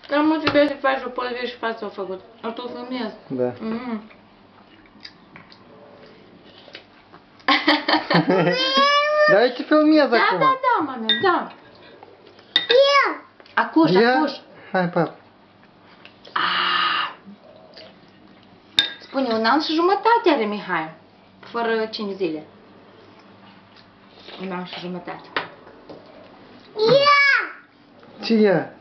Dar mă trebuie să faci o polivie și față o făcut. O tu filmezi. Da. Dar eu te filmez acum. Da, mame, da. Acuș. Hai, pap. Spune, 1 an și jumătate are Mihai. Fără 5 zile. 1 an și jumătate. Ce ia?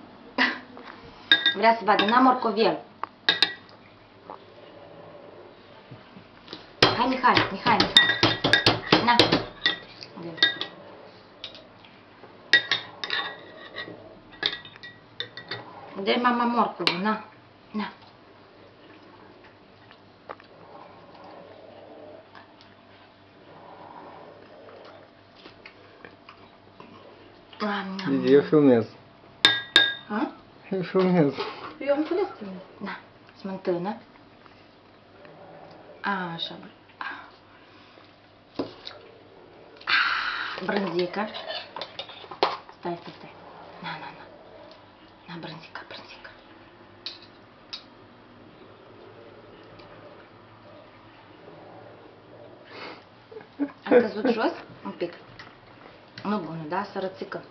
Vrea să vadă, n-a morcoviel. Hai, Mihai. Na. Dă-i mama morcovul, na. Eu filmez. Ha? Eu filmez. Eu am înțeles. Na, smântână. Așa. Brânzică. Stai. Na. Na, brânzică. A căzut jos? Un pic. Nu bună, da? Sărățică.